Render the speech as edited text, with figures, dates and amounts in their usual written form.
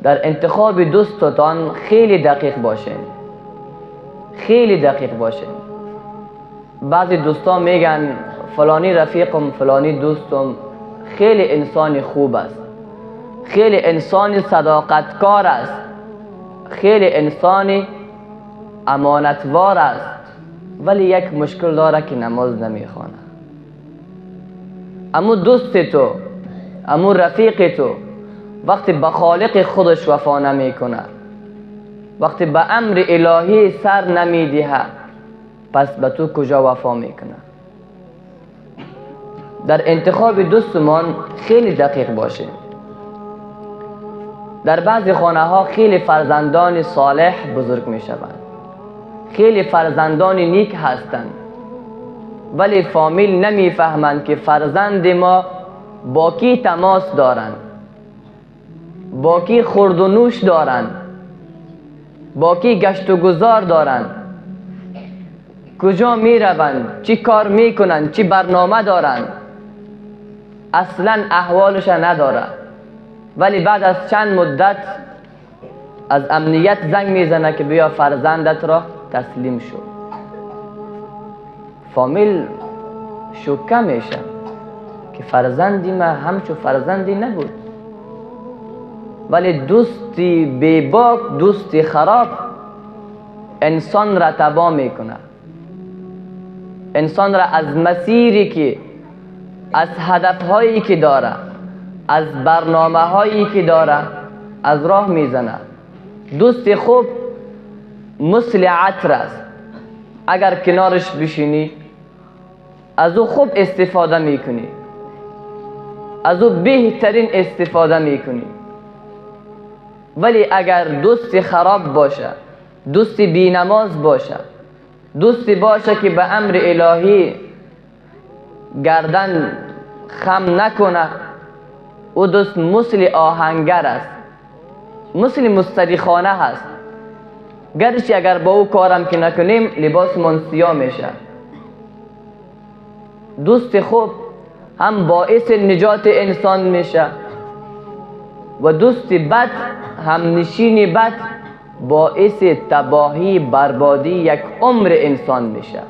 در انتخاب دوستتان خیلی دقیق باشین، خیلی دقیق باشین. بعضی دوستان میگن فلانی رفیقم، فلانی دوستم خیلی انسان خوب است، خیلی انسان صداقتکار است، خیلی انسان امانتوار است، ولی یک مشکل داره که نماز نمیخوانه. اما دوست تو، اما رفیق تو وقتی به خالق خودش وفا نمیکنه، وقتی به امر الهی سر نمیدهه، پس به تو کجا وفا میکنه؟ در انتخاب دوستمان خیلی دقیق باشیم. در بعضی خانه ها خیلی فرزندان صالح بزرگ می شوند، خیلی فرزندان نیک هستند، ولی فامیل نمی فهمند که فرزند ما با کی تماس دارند، با کی خورد و نوش دارند، با کی گشت و گذار دارند، کجا می روند، چی کار می کنند، چی برنامه دارند. اصلا احوالش نداره، ولی بعد از چند مدت از امنیت زنگ میزنه که بیا فرزندت را تسلیم شو. فامیل شوکه میشه که فرزندی ما همچو فرزندی نبود. ولی دوستی بیباک، دوستی خراب انسان را تباه میکنه، انسان را از مسیری که، از هدفهایی که داره، از برنامه هایی که داره از راه میزنه. دوست خوب مثل عطر است، اگر کنارش بشینی از او خوب استفاده میکنی، از او بهترین استفاده میکنی. ولی اگر دوست خراب باشه، دوست بینماز باشه، دوستی باشه که به امر الهی گردن خم نکنه، او دوست مثل آهنگر است، مثل مستریخانه هست. گرچه اگر با او کارم که نکنیم لباس من سیاه میشه. دوست خوب هم باعث نجات انسان میشه و دوست بد هم نشین بد باعث تباهی بربادی یک عمر انسان میشه.